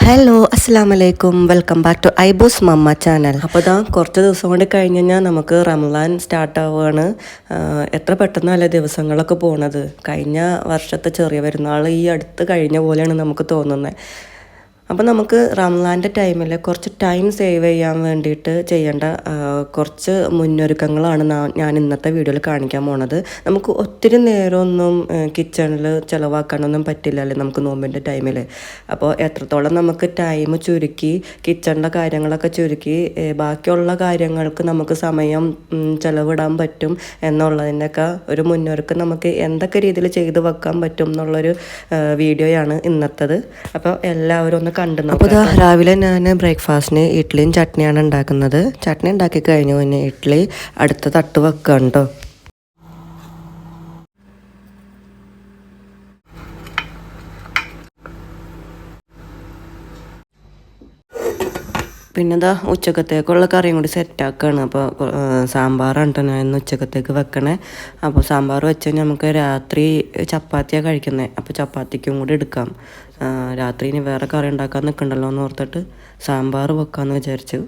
Hello അസ്സാം വലൈക്കും welcome back to ഐബൂസ് മമ്മ ചാനൽ. അപ്പോൾ ഇതാ കുറച്ച് ദിവസം കൊണ്ട് കഴിഞ്ഞ് കഴിഞ്ഞാൽ നമുക്ക് റംസാൻ സ്റ്റാർട്ട് ആവുകയാണ്. എത്ര പെട്ടെന്നല്ലേ ദിവസങ്ങളൊക്കെ പോണത്. കഴിഞ്ഞ വർഷത്തെ ചെറിയ പെരുന്നാൾ ഈ അടുത്ത് കഴിഞ്ഞ പോലെയാണ് നമുക്ക് തോന്നുന്നത്. അപ്പോൾ നമുക്ക് റംസാൻ്റെ ടൈമിൽ കുറച്ച് ടൈം സേവ് ചെയ്യാൻ വേണ്ടിയിട്ട് ചെയ്യേണ്ട കുറച്ച് മുന്നൊരുക്കങ്ങളാണ് ഞാൻ ഇന്നത്തെ വീഡിയോയിൽ കാണിക്കാൻ പോണത്. നമുക്ക് ഒത്തിരി നേരമൊന്നും കിച്ചണിൽ ചിലവാക്കാനൊന്നും പറ്റില്ലല്ലേ നമുക്ക് നോമ്പിൻ്റെ ടൈമിൽ. അപ്പോൾ എത്രത്തോളം നമുക്ക് ടൈം ചുരുക്കി കിച്ചണിൻ്റെ കാര്യങ്ങളൊക്കെ ചുരുക്കി ബാക്കിയുള്ള കാര്യങ്ങൾക്ക് നമുക്ക് സമയം ചിലവിടാൻ പറ്റും എന്നുള്ളതിൻ്റെയൊക്കെ ഒരു മുന്നൊരുക്കം നമുക്ക് എന്തൊക്കെ രീതിയിൽ ചെയ്ത് വെക്കാൻ പറ്റും എന്നുള്ളൊരു വീഡിയോയാണ് ഇന്നത്തേത്. അപ്പോൾ എല്ലാവരും ഒന്ന് കണ്ടു. അപ്പോൾ ഇതാ രാവിലെ ഞാൻ ബ്രേക്ക്ഫാസ്റ്റിന് ഇഡ്ഡലിയും ചട്നിയാണ് ഉണ്ടാക്കുന്നത്. ചട്നി ഉണ്ടാക്കി കഴിഞ്ഞു പിന്നെ ഇഡ്ഡലി അടുത്ത തട്ട് വെക്കാം കേട്ടോ. പിന്നെ ഇതാ ഉച്ചക്കത്തേക്കുള്ള കറിയും കൂടി സെറ്റാക്കുകയാണ്. അപ്പോൾ സാമ്പാറാണ് കേട്ടോ ഞാൻ ഇന്ന് ഉച്ചക്കത്തേക്ക് വെക്കണേ. അപ്പോൾ സാമ്പാർ വെച്ച് നമുക്ക് രാത്രി ചപ്പാത്തിയാണ് കഴിക്കുന്നത്. അപ്പോൾ ചപ്പാത്തിക്കും കൂടി എടുക്കാം. രാത്രി ഇനി വേറെ കറി ഉണ്ടാക്കാൻ നിൽക്കണ്ടല്ലോ എന്ന് ഓർത്തിട്ട് സാമ്പാർ വെക്കാമെന്ന് വിചാരിച്ചു.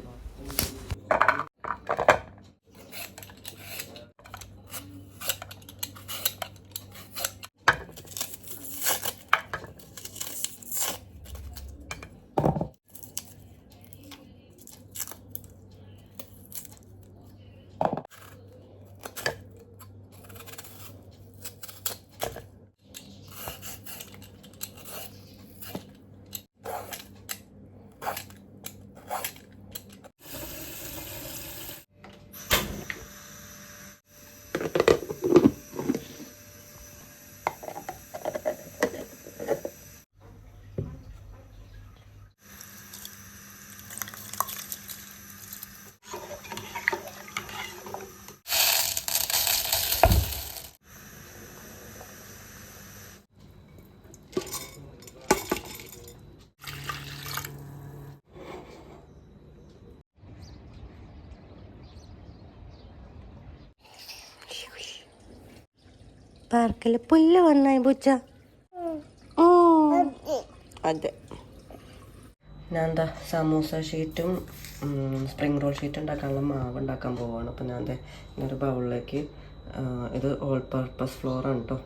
പാർക്കിൽ പുല്ല് വന്നായി പൂച്ച. അതെ ഞാൻ എന്താ സമൂസ ഷീറ്റും സ്പ്രിംഗ് റോൾ ഷീറ്റ് ഉണ്ടാക്കാനുള്ള മാവ് ഉണ്ടാക്കാൻ പോവുകയാണ്. അപ്പോൾ ഞാൻ ഇന്നൊരു ബൗളിലേക്ക് ഇത് ഓൾ പർപ്പസ് ഫ്ലോറാണ് കേട്ടോ.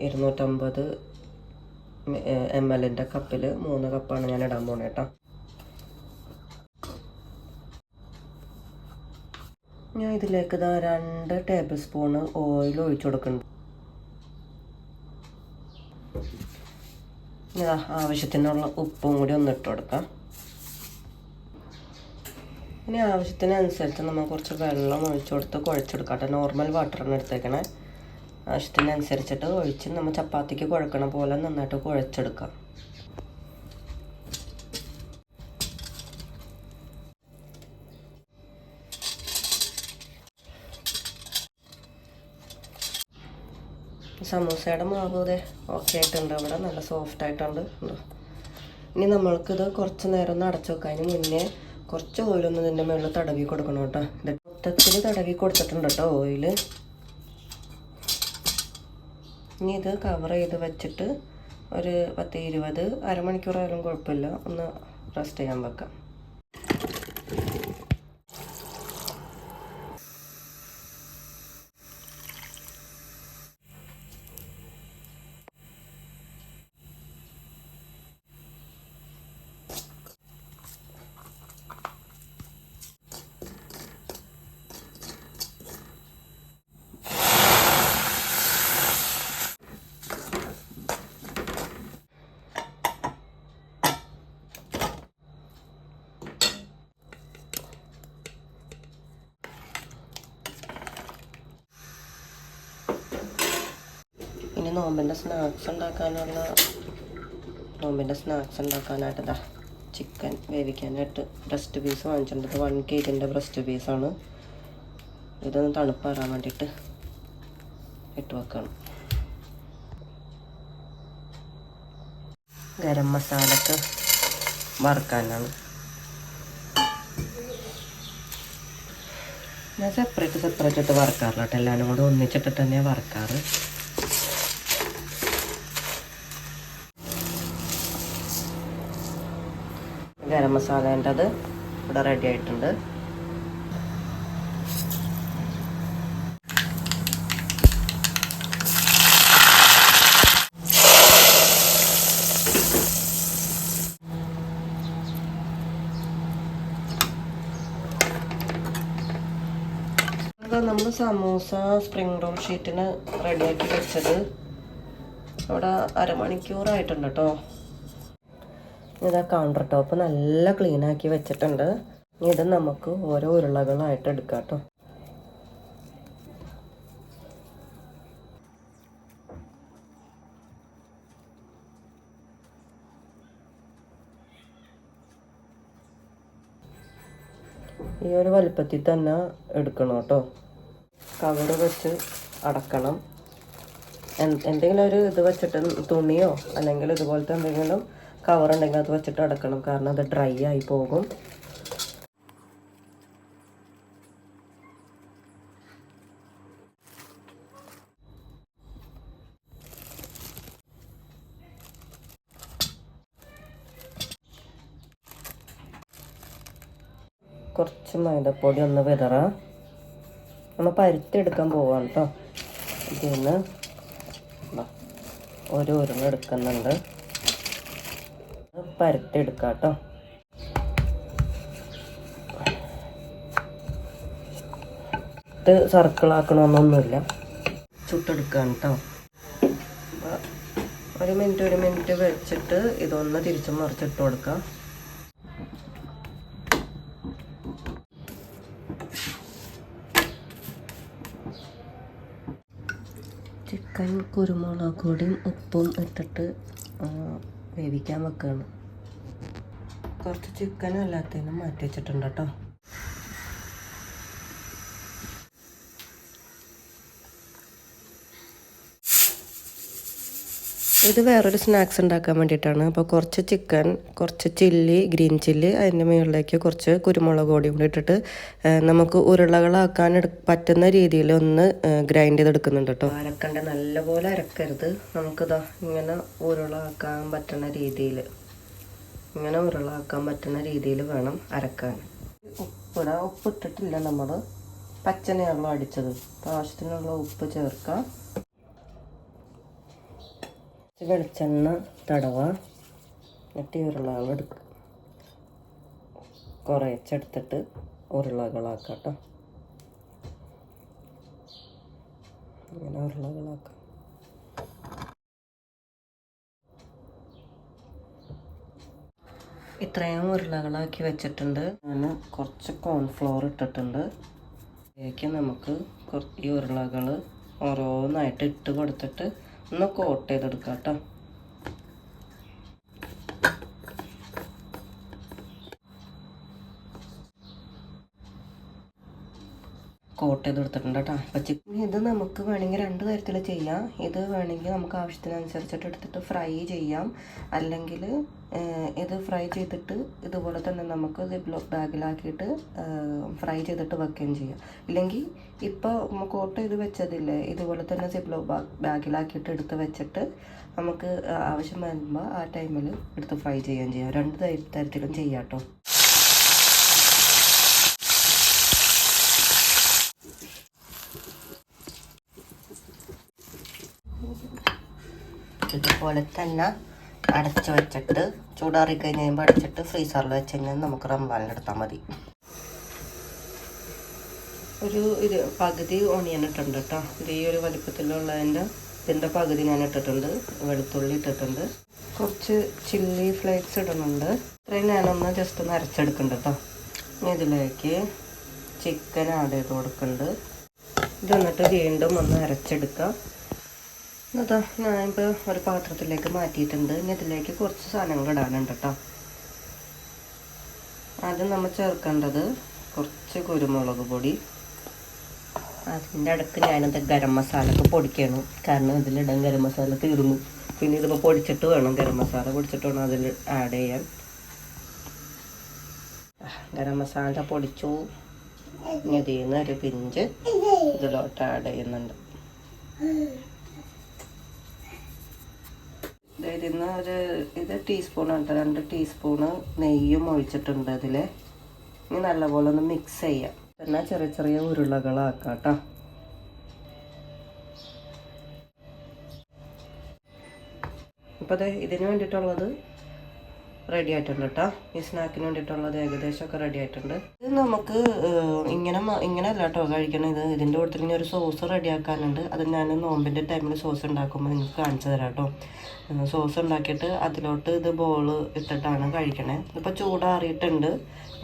250 ml കപ്പിൽ 3 കപ്പാണ് ഞാൻ ഇടാൻ പോണേ കേട്ടോ. ഞാൻ ഇതിലേക്ക് 2 ടേബിൾ സ്പൂണ് ഓയിൽ ഒഴിച്ചു കൊടുക്കുന്നുണ്ട്. ആവശ്യത്തിനുള്ള ഉപ്പും കൂടി ഒന്ന് ഇട്ട് കൊടുക്കാം. ഇനി ആവശ്യത്തിനനുസരിച്ച് നമ്മൾ കുറച്ച് വെള്ളം ഒഴിച്ചു കൊടുത്ത് കുഴച്ചെടുക്കാം കേട്ടോ. നോർമൽ വാട്ടറാണ് എടുത്തേക്കണേ. ആവശ്യത്തിനനുസരിച്ചിട്ട് ഒഴിച്ച് നമ്മൾ ചപ്പാത്തിക്ക് കുഴക്കണ പോലെ നന്നായിട്ട് കുഴച്ചെടുക്കാം. സമൂസയുടെ മാവ് ഇതേ ഓക്കെ ആയിട്ടുണ്ട്. അവിടെ നല്ല സോഫ്റ്റ് ആയിട്ടുണ്ട്. ഇനി നമ്മൾക്കിത് കുറച്ച് നേരം ഒന്ന് അടച്ചു വെക്കാം. അതിന് മുന്നേ കുറച്ച് ഓയിലൊന്നും ഇതിൻ്റെ മുകളിൽ തടവി കൊടുക്കണം കേട്ടോ. ഇത് മൊത്തത്തിൽ തടവി കൊടുത്തിട്ടുണ്ട് കേട്ടോ ഓയിൽ. ഇനി ഇത് കവർ ചെയ്ത് വെച്ചിട്ട് ഒരു 10-20 അരമണിക്കൂറായാലും കുഴപ്പമില്ല, ഒന്ന് റെസ്റ്റ് ചെയ്യാൻ വെക്കാം. ഇനി നോമ്പിൻ്റെ സ്നാക്സ് ഉണ്ടാക്കാനായിട്ട് ചിക്കൻ വേവിക്കാനായിട്ട് ബ്രസ്റ്റ് പീസ് വാങ്ങിച്ചിട്ടുണ്ട്. 1 kg ബ്രസ്റ്റ് പീസാണ്. ഇതൊന്ന് തണുപ്പാറാൻ വേണ്ടിയിട്ട് ഇട്ട് വെക്കണം. ഗരം മസാലക്ക് വറുക്കാനാണ്. ഞാൻ സെപ്പറേറ്റ് ഇട്ട് വറുക്കാറില്ല കേട്ടോ. എല്ലാവരും കൂടെ ഒന്നിച്ചിട്ടിട്ട് തന്നെയാണ് വറുക്കാറ്. ഗരം മസാലേൻ്റെത് ഇവിടെ റെഡി ആയിട്ടുണ്ട്. നമ്മൾ സമൂസ സ്പ്രിംഗ് റോൾ ഷീറ്റിന് റെഡിയാക്കി വെച്ചത് അവിടെ അരമണിക്കൂറായിട്ടുണ്ട് കേട്ടോ. ഇതാ കൗണ്ടർ ടോപ്പ് നല്ല ക്ലീനാക്കി വെച്ചിട്ടുണ്ട്. ഇത് നമുക്ക് ഓരോ ഉരുളകളായിട്ട് എടുക്കാം കേട്ടോ. ഈ ഒരു വലുപ്പത്തിൽ തന്നെ എടുക്കണം കേട്ടോ. കവറ് വെച്ച് അടക്കണം. എന്തെങ്കിലും ഒരു ഇത് വെച്ചിട്ട് തുണിയോ അല്ലെങ്കിൽ ഇതുപോലത്തെ എന്തെങ്കിലും കവറുണ്ടെങ്കിൽ അത് വെച്ചിട്ട് അടക്കണം. കാരണം അത് ഡ്രൈ ആയി പോകും. കുറച്ച് മൈദപ്പൊടി ഒന്ന് വിതറ. നമ്മൾ പരുത്തിയെടുക്കാൻ പോവാണ് കേട്ടോ. ഇതിൽ നിന്ന് ഒരു ഉരുള എടുക്കുന്നുണ്ട്. പരുത്തിയെടുക്കാം കേട്ടോ. ഇത് സർക്കിളാക്കണമെന്നൊന്നുമില്ല, ചുട്ടെടുക്കുകയാണ് കേട്ടോ. ഒരു മിനിറ്റ് വെച്ചിട്ട് ഇതൊന്ന് തിരിച്ച് മറിച്ചിട്ട് കൊടുക്കാം. ചിക്കൻ കുരുമുളക് പൊടിയും ഉപ്പും ഇട്ടിട്ട് വേവിക്കാൻ വെക്കുകയാണ്. കുറച്ച് ചിക്കൻ എല്ലാത്തിനും മാറ്റി വെച്ചിട്ടുണ്ട് കേട്ടോ. ഇത് വേറൊരു സ്നാക്സ് ഉണ്ടാക്കാൻ വേണ്ടിയിട്ടാണ്. അപ്പോൾ കുറച്ച് ചിക്കൻ, കുറച്ച് ചില്ലി, ഗ്രീൻ ചില്ലി, അതിൻ്റെ മുകളിലേക്ക് കുറച്ച് കുരുമുളക് പൊടിയും കൂടി ഇട്ടിട്ട് നമുക്ക് ഉരുളകളാക്കാൻ പറ്റുന്ന രീതിയിൽ ഒന്ന് ഗ്രൈൻഡ് ചെയ്തെടുക്കുന്നുണ്ട് കേട്ടോ. അരക്കണ്ട, നല്ലപോലെ അരക്കരുത്. നമുക്കിതാ ഇങ്ങനെ ഉരുളാക്കാൻ പറ്റുന്ന രീതിയിൽ, ഇങ്ങനെ ഉരുളാക്കാൻ പറ്റുന്ന രീതിയിൽ വേണം അരക്കാൻ. ഉപ്പ് ഇട്ടിട്ടില്ല, നമ്മൾ പച്ചനെയാണല്ലോ അടിച്ചത്. അപ്പോൾ ആവശ്യത്തിനുള്ള ഉപ്പ് ചേർക്കാം. വെളിച്ചെണ്ണ തടവാ. എന്നിട്ട് ഉരുളകൾ എടുക്കുക. കുറച്ചെടുത്തിട്ട് ഉരുളകളാക്കാം കേട്ടോ. ഇങ്ങനെ ഉരുളകളാക്കാം. ഇത്രയും ഉരുളകളാക്കി വെച്ചിട്ടുണ്ട്. ഞാൻ കുറച്ച് കോൺഫ്ലോർ ഇട്ടിട്ടുണ്ട്. ഇതിലേക്ക് നമുക്ക് ഈ ഉരുളകൾ ഓരോന്നായിട്ട് ഇട്ട് കൊടുത്തിട്ട് ഒന്ന് കോട്ട് ചെയ്തെടുക്കാം കേട്ടോ. കോട്ട് ചെയ്തെടുത്തിട്ടുണ്ട് കേട്ടോ. അപ്പം ചിക്കൻ ഇത് നമുക്ക് വേണമെങ്കിൽ 2 തരത്തിൽ ചെയ്യാം. ഇത് വേണമെങ്കിൽ നമുക്ക് ആവശ്യത്തിനനുസരിച്ചിട്ട് എടുത്തിട്ട് ഫ്രൈ ചെയ്യാം. അല്ലെങ്കിൽ ഇത് ഫ്രൈ ചെയ്തിട്ട് ഇതുപോലെ തന്നെ നമുക്ക് സിപ്ലോക്ക് ബാഗിലാക്കിയിട്ട് ഫ്രൈ ചെയ്തിട്ട് വെക്കുകയും ചെയ്യാം. ഇല്ലെങ്കിൽ ഇപ്പോൾ കോട്ട് ചെയ്ത് വെച്ചതില്ലേ, ഇതുപോലെ തന്നെ സിപ്ലോക്ക് ബാഗിലാക്കിയിട്ട് എടുത്ത് വെച്ചിട്ട് നമുക്ക് ആവശ്യം വരുമ്പോൾ ആ ടൈമിൽ എടുത്ത് ഫ്രൈ ചെയ്യുകയും ചെയ്യാം. 2 തരത്തിലും ചെയ്യാം കേട്ടോ. ഇതുപോലെ തന്നെ അടച്ച് വെച്ചിട്ട് ചൂടാറി കഴിഞ്ഞ് കഴിയുമ്പോൾ അടച്ചിട്ട് ഫ്രീസറിൽ വെച്ച് കഴിഞ്ഞാൽ നമുക്ക് റംസാനിലെടുത്താൽ മതി. ഒരു പകുതി ഓണിയൻ ഇട്ടിട്ടുണ്ട് കേട്ടോ. ഇത് ഈ ഒരു ഇതിൻ്റെ പകുതി ഞാൻ ഇട്ടിട്ടുണ്ട്. വെളുത്തുള്ളി ഇട്ടിട്ടുണ്ട്. കുറച്ച് ചില്ലി ഫ്ലേക്സ് ഇടുന്നുണ്ട്. ഇത്രയും ഞാനൊന്ന് ജസ്റ്റ് ഒന്ന് അരച്ചെടുക്കുന്നുണ്ട് കേട്ടോ. ഇതിലേക്ക് ചിക്കൻ ആഡ് ചെയ്ത് കൊടുക്കുന്നുണ്ട്. ഇത് എന്നിട്ട് വീണ്ടും ഒന്ന് അരച്ചെടുക്കാം. അതാ ഞാനിപ്പോൾ ഒരു പാത്രത്തിലേക്ക് മാറ്റിയിട്ടുണ്ട്. ഇനി ഇതിലേക്ക് കുറച്ച് സാധനങ്ങൾ ഇടാനുണ്ട് കേട്ടോ. ആദ്യം നമ്മൾ ചേർക്കേണ്ടത് കുറച്ച് കുരുമുളക് പൊടി. അതിൻ്റെ ഇടയ്ക്ക് ഞാനത് ഗരം മസാലയൊക്കെ പൊടിക്കണം. കാരണം ഇതിലിടാൻ ഗരം മസാല തീർന്നു. പിന്നെ ഇതിപ്പോൾ പൊടിച്ചിട്ട് വേണം, ഗരം മസാല പൊടിച്ചിട്ട് വേണം അതിൽ ആഡ് ചെയ്യാൻ. ഗരം മസാല പൊടിച്ചു. ഇനി ഇതിൽ നിന്ന് ഒരു പിഞ്ച് ഇതിലോട്ട് ആഡ് ചെയ്യുന്നുണ്ട്. ഇതിൽ നിന്ന് ഇത് ടീസ്പൂണാണ് കേട്ടോ, 2 ടീസ്പൂണ് നെയ്യും ഒഴിച്ചിട്ടുണ്ട് ഇതിൽ. ഇനി നല്ലപോലെ ഒന്ന് മിക്സ് ചെയ്യാം. പിന്നെ ചെറിയ ചെറിയ ഉരുളകളാക്കാം കേട്ടോ. അപ്പോൾ അത് ഇതിന് വേണ്ടിയിട്ടുള്ളത് റെഡി ആയിട്ടുണ്ട് കേട്ടോ. ഈ സ്നാക്കിന് വേണ്ടിയിട്ടുള്ളത് ഏകദേശമൊക്കെ റെഡി ആയിട്ടുണ്ട്. ഇത് നമുക്ക് ഇങ്ങനെ അല്ല കേട്ടോ കഴിക്കണം. ഇതിൻ്റെ കൂട്ടത്തിൽ ഇനി ഒരു സോസ് റെഡിയാക്കാനുണ്ട്. അത് ഞാൻ നോമ്പിൻ്റെ ടൈമിൽ സോസ് ഉണ്ടാക്കുമ്പോൾ നിങ്ങൾക്ക് കാണിച്ചു തരാം കേട്ടോ. സോസ് ഉണ്ടാക്കിയിട്ട് അതിലോട്ട് ഇത് ബോള് ഇട്ടിട്ടാണ് കഴിക്കണേ. ഇപ്പോൾ ചൂടാറിയിട്ടുണ്ട്.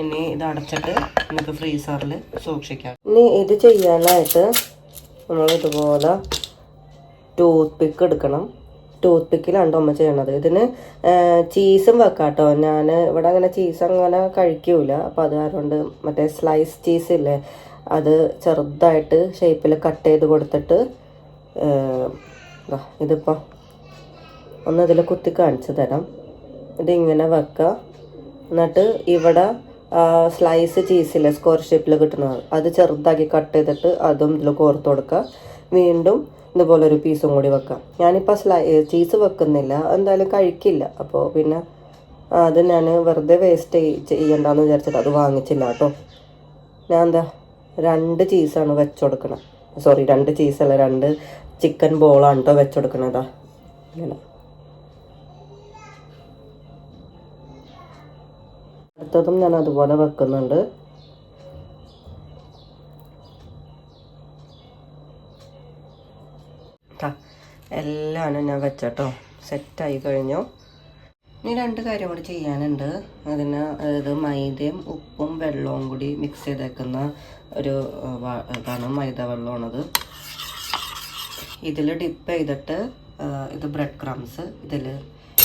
ഇനി ഇത് അടച്ചിട്ട് നമുക്ക് ഫ്രീസറിൽ സൂക്ഷിക്കാം. ഇനി ഇത് ചെയ്യാനായിട്ട് നമ്മൾ ഇതുപോലെ ടൂത്ത് പിക്ക് എടുക്കണം. ടൂത്ത് പിക്കിലാണ് അമ്മ ചെയ്യണത്. ഇതിന് ചീസും വെക്കാം കേട്ടോ. ഞാൻ ഇവിടെ അങ്ങനെ ചീസ് അങ്ങനെ കഴിക്കൂല. അപ്പോൾ അത് കാരണം മറ്റേ സ്ലൈസ് ചീസ് ഇല്ലേ, അത് ചെറുതായിട്ട് ഷേപ്പിൽ കട്ട് ചെയ്ത് കൊടുത്തിട്ട് ഇതിപ്പോൾ ഒന്ന് ഇതിൽ കുത്തി കാണിച്ചു തരാം. ഇതിങ്ങനെ വെക്കുക. എന്നിട്ട് ഇവിടെ സ്ലൈസ് ചീസില്ലേ സ്ക്വയർ ഷേപ്പിൽ കിട്ടുന്നത്, അത് ചെറുതാക്കി കട്ട് ചെയ്തിട്ട് അതും ഇതിൽ കോർത്ത് കൊടുക്കുക. വീണ്ടും ഇതുപോലെ ഒരു പീസും കൂടി വെക്കാം. ഞാനിപ്പോൾ ചീസ് വെക്കുന്നില്ല, എന്തായാലും കഴിക്കില്ല. അപ്പോൾ പിന്നെ അത് ഞാൻ വെറുതെ വേസ്റ്റ് ചെയ്യണ്ടെന്ന് വിചാരിച്ചിട്ട് അത് വാങ്ങിച്ചില്ല കേട്ടോ. ഞാൻ 2 ചീസാണ് വെച്ചുകൊടുക്കണം. സോറി 2 ചീസല്ല, 2 ചിക്കൻ ബോളാണ് കേട്ടോ വെച്ചുകൊടുക്കണതാ. ഇങ്ങനെ അടുത്തതും ഞാൻ അതുപോലെ വെക്കുന്നുണ്ട്. എല്ലാം ഞാൻ വെച്ചോ, സെറ്റായി കഴിഞ്ഞു. ഇനി 2 കാര്യം കൂടി ചെയ്യാനുണ്ട്. ഇത് മൈദയും ഉപ്പും വെള്ളവും കൂടി മിക്സ് ചെയ്തേക്കുന്ന ഒരു ഇതാണ് മൈദ വെള്ളമാണത്. ഇതിൽ ഡിപ്പ് ചെയ്തിട്ട് ഇത് ബ്രെഡ് ക്രംസ്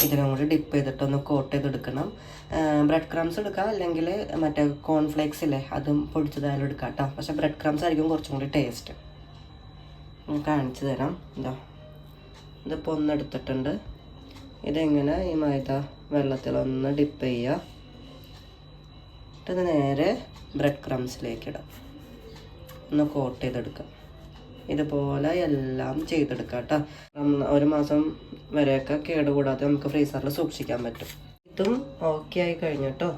ഇതിലും കൂടി ഡിപ്പ് ചെയ്തിട്ട് ഒന്ന് കോട്ട് ചെയ്തെടുക്കണം. ബ്രെഡ് ക്രംസ് എടുക്കുക, അല്ലെങ്കിൽ മറ്റേ കോൺഫ്ലേക്സ് ഇല്ലേ അതും പൊടിച്ചതായാലും എടുക്കാം കേട്ടോ. പക്ഷേ ബ്രെഡ് ക്രംസ് ആയിരിക്കും കുറച്ചും കൂടി ടേസ്റ്റ്. കാണിച്ചു തരാം. ഇതിപ്പോൾ ഒന്നെടുത്തിട്ടുണ്ട്. ഇതെങ്ങനെ ഈ മൈദ വെള്ളത്തിലൊന്ന് ഡിപ്പ് ചെയ്യുക. ഇത് നേരെ ബ്രെഡ് ക്രംസിലേക്ക് ഇടാം. ഒന്ന് കോട്ട് ചെയ്തെടുക്കാം. ഇതുപോലെ എല്ലാം ചെയ്തെടുക്കാം കേട്ടോ. 1 മാസം വരെയൊക്കെ കേടുകൂടാതെ നമുക്ക് ഫ്രീസറിൽ സൂക്ഷിക്കാൻ പറ്റും. ഇതും ഓക്കെ ആയി കഴിഞ്ഞിട്ടോ.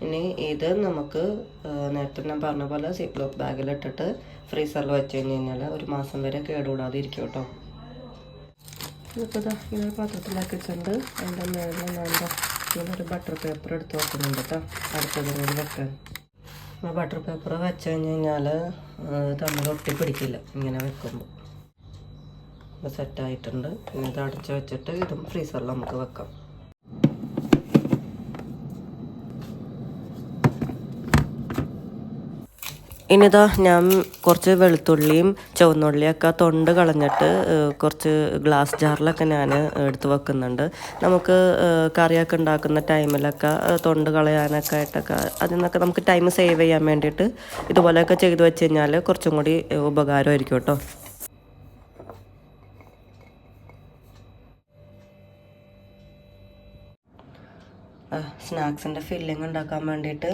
ഇനി ഇത് നമുക്ക് നേരത്തെ ഞാൻ പറഞ്ഞ പോലെ സിപ്ലോക്ക് ബാഗിലിട്ടിട്ട് ഫ്രീസറിൽ വെച്ച് കഴിഞ്ഞാൽ 1 മാസം വരെ കേടുകൂടാതെ ഇരിക്കും കേട്ടോ. ഇപ്പോൾ ഇതൊരു പാത്രത്തിലാക്കി വെച്ചിട്ടുണ്ട്. അതിൻ്റെ മേലെ ഞാൻ ഇങ്ങനൊരു ബട്ടർ പേപ്പർ എടുത്ത് വെക്കുന്നുണ്ട് കേട്ടോ. അടുത്തത് കൂടി വെക്കാൻ ബട്ടർ പേപ്പർ വെച്ച് കഴിഞ്ഞാൽ തമ്മിൽ ഒട്ടിപ്പിടിക്കില്ല ഇങ്ങനെ വെക്കുമ്പോൾ. ഇപ്പോൾ സെറ്റായിട്ടുണ്ട്. ഇനി ഇത് അടച്ച് വെച്ചിട്ട് ഇതും ഫ്രീസറിൽ നമുക്ക് വെക്കാം. ഇനിതാ ഞാൻ കുറച്ച് വെളുത്തുള്ളിയും ചുവന്നുള്ളിയൊക്കെ തൊണ്ട് കളഞ്ഞിട്ട് കുറച്ച് ഗ്ലാസ് ജാറിലൊക്കെ ഞാൻ എടുത്ത് വെക്കുന്നുണ്ട്. നമുക്ക് കറിയൊക്കെ ഉണ്ടാക്കുന്ന ടൈമിലൊക്കെ തൊണ്ട് കളയാനൊക്കെ ആയിട്ടൊക്കെ അതിൽ നിന്നൊക്കെ നമുക്ക് ടൈം സേവ് ചെയ്യാൻ വേണ്ടിയിട്ട് ഇതുപോലെയൊക്കെ ചെയ്ത് വെച്ച് കഴിഞ്ഞാൽ കുറച്ചും കൂടി ഉപകാരമായിരിക്കും കേട്ടോ. സ്നാക്സിൻ്റെ ഫില്ലിങ് ഉണ്ടാക്കാൻ വേണ്ടിയിട്ട്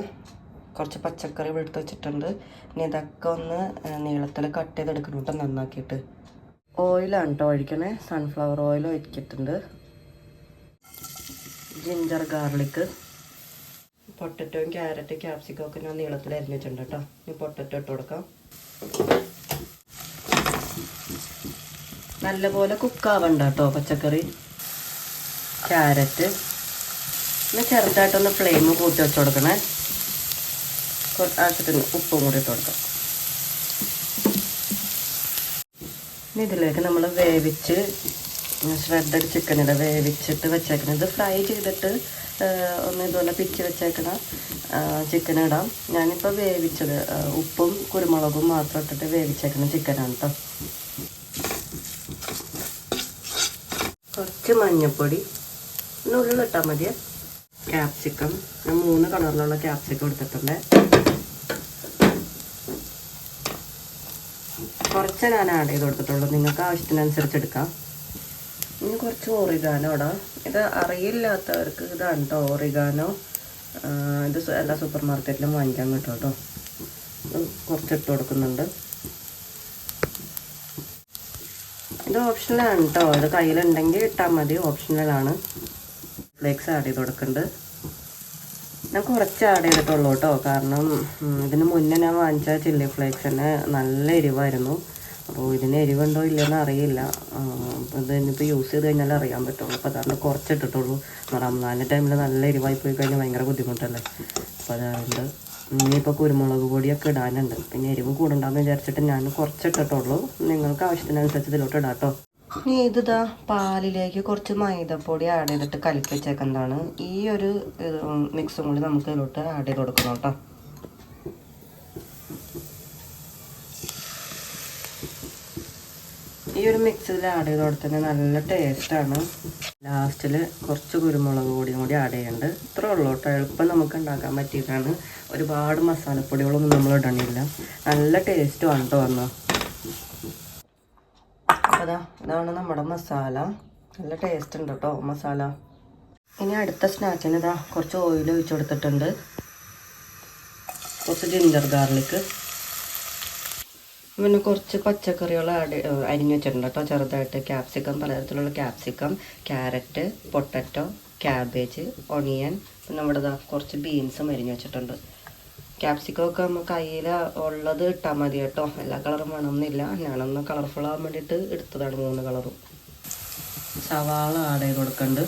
കുറച്ച് പച്ചക്കറി എടുത്ത് വെച്ചിട്ടുണ്ട്. ഇനി ഇതൊക്കെ ഒന്ന് നീളത്തിൽ കട്ട് ചെയ്തെടുക്കണം കേട്ടോ, നന്നാക്കിയിട്ട്. ഓയിലാണ് കേട്ടോ ഒഴിക്കണേ. സൺഫ്ലവർ ഓയിൽ ഒഴിച്ചിട്ടുണ്ട്. ജിഞ്ചർ ഗാർലിക്, പൊട്ടറ്റോയും ക്യാരറ്റ് ക്യാപ്സിക്കം ഒക്കെ ഞാൻ നീളത്തിൽ അരിഞ്ഞ് വെച്ചിട്ടുണ്ട് കേട്ടോ. ഇനി പൊട്ടറ്റോ ഇട്ട് കൊടുക്കാം. നല്ലപോലെ കുക്കാവണ്ട കേട്ടോ പച്ചക്കറി. ക്യാരറ്റ് പിന്നെ ചെറുതായിട്ടൊന്ന് ഫ്ലെയിം കൂട്ടി വെച്ച് കൊടുക്കണേ. ആവശ്യത്തിന് ഉപ്പും കൂടി ഇട്ട് കൊടുക്കാം. ഇനി ഇതിലേക്ക് നമ്മൾ വേവിച്ച് ഷ്രെഡഡ് ചിക്കനിടെ വേവിച്ചിട്ട് വെച്ചേക്കണം. ഇത് ഫ്രൈ ചെയ്തിട്ട് ഒന്ന് ഇതുപോലെ പിച്ച് വെച്ചേക്കണ ചിക്കൻ ഇടാം. ഞാനിപ്പോൾ വേവിച്ചത് ഉപ്പും കുരുമുളകും മാത്രം ഇട്ടിട്ട് വേവിച്ചേക്കണ ചിക്കനാണ് കേട്ടോ. കുറച്ച് മഞ്ഞൾപ്പൊടി ഉള്ളിലിട്ടാൽ മതിയെ. ക്യാപ്സിക്കം ഞാൻ 3 കളറിലുള്ള ക്യാപ്സിക്കം എടുത്തിട്ടുണ്ട്. കുറച്ച് ഞാൻ ആഡ് ചെയ്ത് കൊടുത്തിട്ടുള്ളൂ, നിങ്ങൾക്ക് ആവശ്യത്തിനനുസരിച്ച് എടുക്കാം. ഇനി കുറച്ച് ഓറിഗാനോ ഇടാം. ഇത് അറിയില്ലാത്തവർക്ക് ഇതാണ് കേട്ടോ ഓറിഗാനോ. ഇത് എല്ലാ സൂപ്പർ മാർക്കറ്റിലും വാങ്ങിക്കാൻ കിട്ടും കേട്ടോ. കുറച്ച് ഇട്ട് കൊടുക്കുന്നുണ്ട്. ഇത് ഓപ്ഷണലാണ് കേട്ടോ. ഇത് കയ്യിലുണ്ടെങ്കിൽ ഇട്ടാൽ മതി, ഓപ്ഷണലാണ്. ഫ്ലേക്സ് ആഡ് ചെയ്ത് കൊടുക്കുന്നുണ്ട്. ഞാൻ കുറച്ച് ആഡ് ചെയ്തിട്ടുള്ളൂ കേട്ടോ, കാരണം ഇതിന് മുന്നേ ഞാൻ വാങ്ങിച്ച ചില്ലി ഫ്ലേക്സ് തന്നെ നല്ല എരിവായിരുന്നു. അപ്പോൾ ഇതിന് എരിവുണ്ടോ ഇല്ലയെന്ന് അറിയില്ല. ഇത് ഇനിയിപ്പോൾ യൂസ് ചെയ്ത് കഴിഞ്ഞാൽ അറിയാൻ പറ്റുള്ളൂ. അപ്പോൾ അതുകൊണ്ട് കുറച്ചിട്ടിട്ടുള്ളൂ. റംസാൻ്റെ ടൈമിൽ നല്ല എരിവായി പോയി കഴിഞ്ഞാൽ ഭയങ്കര ബുദ്ധിമുട്ടല്ലേ. അപ്പോൾ അതുകൊണ്ട് ഇനിയിപ്പോൾ കുരുമുളക് പൊടിയൊക്കെ ഇടാനുണ്ട്. പിന്നെ എരിവ് കൂടണ്ടെന്ന് വിചാരിച്ചിട്ട് ഞാൻ കുറച്ചിട്ടിട്ടുള്ളൂ. നിങ്ങൾക്ക് ആവശ്യത്തിനനുസരിച്ച് ഇതിലോട്ട് ഇടാം കേട്ടോ. ഇനി ഇതിതാ പാലിലേക്ക് കുറച്ച് മൈദപ്പൊടി ആഡ് ചെയ്തിട്ട് കലക്കി വെച്ചേക്കുന്നതാണ്. ഈ ഒരു മിക്സും കൂടി നമുക്ക് ഇതിലോട്ട് ആഡ് ചെയ്ത് കൊടുക്കണം കേട്ടോ. ഈ ഒരു മിക്സിൽ ആഡ് ചെയ്ത് കൊടുത്തത് നല്ല ടേസ്റ്റാണ്. ലാസ്റ്റിൽ കുറച്ച് കുരുമുളക് പൊടിയും കൂടി ആഡ് ചെയ്യുന്നുണ്ട്. ഇത്രേ ഉള്ളൂ കേട്ടോ. എളുപ്പം നമുക്ക് ഉണ്ടാക്കാൻ പറ്റിയതാണ്. ഒരുപാട് മസാലപ്പൊടികളൊന്നും നമ്മൾ ഇടണില്ല. നല്ല ടേസ്റ്റുമാണ് കേട്ടോ വന്ന്. അപ്പോൾ ഇതാണ് നമ്മുടെ മസാല. നല്ല ടേസ്റ്റ് ഉണ്ട് കേട്ടോ മസാല. ഇനി അടുത്ത സ്നാക്കിന് കുറച്ച് ഓയിൽ ഒഴിച്ച് കൊടുത്തിട്ടുണ്ട്. കുറച്ച് ജിഞ്ചർ ഗാർലിക്ക്, പിന്നെ കുറച്ച് പച്ചക്കറികൾ അരിഞ്ഞ് വെച്ചിട്ടുണ്ട് കേട്ടോ ചെറുതായിട്ട്. ക്യാപ്സിക്കം, പലതരത്തിലുള്ള capsicum, carrot, potato, cabbage, onion, പിന്നെ നമ്മുടെ കുറച്ച് ബീൻസും അരിഞ്ഞ് വെച്ചിട്ടുണ്ട്. ക്യാപ്സിക്കമൊക്കെ നമ്മൾ കയ്യിൽ ഉള്ളത് ഇട്ടാൽ മതി കേട്ടോ. എല്ലാ കളറും വേണമെന്നില്ല. ഞാനൊന്ന് കളർഫുൾ ആകാൻ വേണ്ടിയിട്ട് എടുത്തതാണ് 3 കളറും. സവാള ആഡ് ചെയ്ത് കൊടുക്കുന്നുണ്ട്.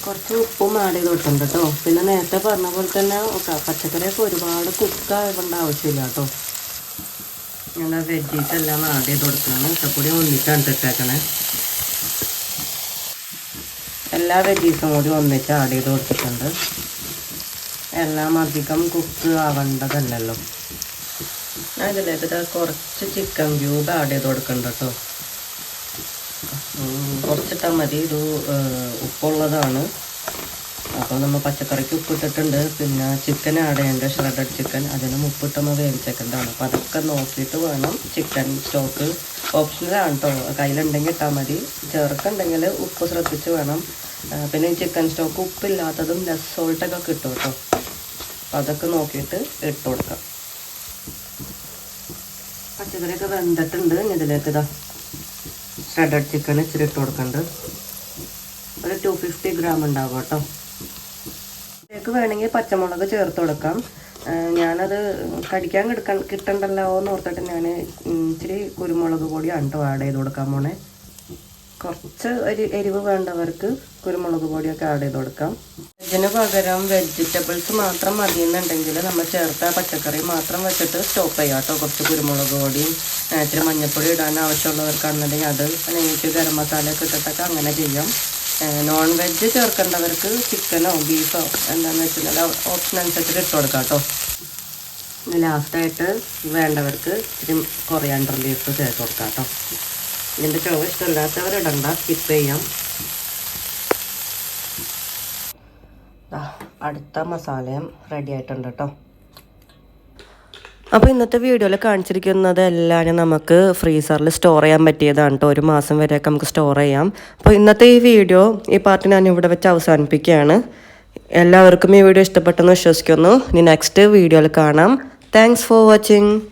കുറച്ച് ഉപ്പും ആഡ് ചെയ്ത് കൊടുക്കുന്നുണ്ട് കേട്ടോ. പിന്നെ നേരത്തെ പറഞ്ഞ പോലെ തന്നെ പച്ചക്കറിയൊക്കെ ഒരുപാട് കുക്കാവേണ്ട ആവശ്യമില്ല കേട്ടോ. ഞങ്ങൾ വെജീസ് എല്ലാം ആഡ് ചെയ്ത് കൊടുക്കുകയാണ്. ഇട്ടക്കൂടി ഒന്നിച്ചാണ് ഇട്ടേക്കണേ. എല്ലാ വെജീസും കൂടി ഒന്നിച്ച് ആഡ് ചെയ്ത് കൊടുത്തിട്ടുണ്ട്. എല്ലാം അധികം കുക്ക് ആവേണ്ടതല്ലല്ലോ. ഞാൻ ഇതിലേക്ക് കുറച്ച് ചിക്കൻ ക്യൂബ് ആഡ് ചെയ്ത് കൊടുക്കുന്നുണ്ട് കേട്ടോ. കുറച്ചിട്ടാൽ മതി. ഇത് ഉപ്പുള്ളതാണ്. അപ്പോൾ നമ്മൾ പച്ചക്കറിക്ക് ഉപ്പിട്ടിട്ടുണ്ട്. പിന്നെ ചിക്കൻ ആഡ് ചെയ്യേണ്ട, ഷ്രെഡഡ് ചിക്കൻ, അതിനും ഉപ്പിട്ടൊന്ന് വേവിച്ചേക്കേണ്ടതാണ്. അപ്പോൾ അതൊക്കെ നോക്കിയിട്ട് വേണം. ചിക്കൻ സ്റ്റോക്ക് ഓപ്ഷണലാണ് കേട്ടോ. കയ്യിലുണ്ടെങ്കിൽ ഇട്ടാൽ മതി. ചേർക്കുന്നുണ്ടെങ്കിൽ ഉപ്പ് ശ്രദ്ധിച്ച് വേണം. പിന്നെ ചിക്കൻ സ്റ്റോക്ക് ഉപ്പില്ലാത്തതും ലെസ് സോൾട്ടൊക്കെ കിട്ടും കേട്ടോ. അപ്പോൾ അതൊക്കെ നോക്കിയിട്ട് ഇട്ട് കൊടുക്കാം. പച്ചക്കറിയൊക്കെ വെന്തിട്ടുണ്ട്. ഇതിലേക്ക് ഷ്രെഡഡ് ചിക്കൻ ഇച്ചിരി ഇട്ട് കൊടുക്കുന്നുണ്ട്. ഒരു 250 ഗ്രാം ഉണ്ടാവും കേട്ടോ. ഇതിലേക്ക് വേണമെങ്കിൽ പച്ചമുളക് ചേർത്ത് കൊടുക്കാം. ഞാനത് കടിക്കാൻ കിട്ടണ്ടല്ലോ എന്ന് ഓർത്തിട്ട് ഞാൻ ഇച്ചിരി കുരുമുളക് പൊടിയാണ് കേട്ടോ ആഡ് ചെയ്ത് കൊടുക്കാൻ പോണേ. കുറച്ച് എരിവ് വേണ്ടവർക്ക് കുരുമുളക് പൊടിയൊക്കെ ആഡ് ചെയ്ത് കൊടുക്കാം. ഇതിന് പകരം വെജിറ്റബിൾസ് മാത്രം മതിയെന്നുണ്ടെങ്കിൽ നമ്മൾ ചേർത്ത പച്ചക്കറി മാത്രം വെച്ചിട്ട് സ്റ്റോപ്പ് ചെയ്യാം കേട്ടോ. കുറച്ച് കുരുമുളക് പൊടിയും ഇച്ചിരി മഞ്ഞൾപ്പൊടി ഇടാൻ ആവശ്യമുള്ളവർക്കാണെന്നുണ്ടെങ്കിൽ അത്, അല്ലെങ്കിൽ ഗരം മസാലയൊക്കെ ഇട്ടിട്ടൊക്കെ അങ്ങനെ ചെയ്യാം. നോൺ വെജ് ചേർക്കേണ്ടവർക്ക് ചിക്കനോ ബീഫോ എന്താണെന്ന് വെച്ചിട്ടുണ്ടെങ്കിൽ ഓപ്ഷൻ അനുസരിച്ചിട്ട് ഇട്ട് കൊടുക്കാം കേട്ടോ. ലാസ്റ്റായിട്ട് വേണ്ടവർക്ക് ഇച്ചിരി കൊറിയാണ്ടർ ലീഫ് ചേർത്ത് കൊടുക്കാം കേട്ടോ. ഇതിൻ്റെ ചുവ ഇഷ്ടമില്ലാത്തവരിടണ്ട, സ്കിപ്പ് ചെയ്യാം. അടുത്ത മസാലയും റെഡി ആയിട്ടുണ്ട് കേട്ടോ. അപ്പോൾ ഇന്നത്തെ വീഡിയോയിൽ കാണിച്ചിരിക്കുന്നത് എല്ലാവരും നമുക്ക് ഫ്രീസറിൽ സ്റ്റോർ ചെയ്യാൻ പറ്റിയതാണ് കേട്ടോ. 1 മാസം വരെയൊക്കെ നമുക്ക് സ്റ്റോർ ചെയ്യാം. അപ്പോൾ ഇന്നത്തെ ഈ വീഡിയോ, ഈ പാർട്ട് ഞാൻ ഇവിടെ വെച്ച് അവസാനിപ്പിക്കുകയാണ്. എല്ലാവർക്കും ഈ വീഡിയോ ഇഷ്ടപ്പെട്ടെന്ന് വിശ്വസിക്കുന്നു. ഇനി നെക്സ്റ്റ് വീഡിയോയിൽ കാണാം. Thanks for watching.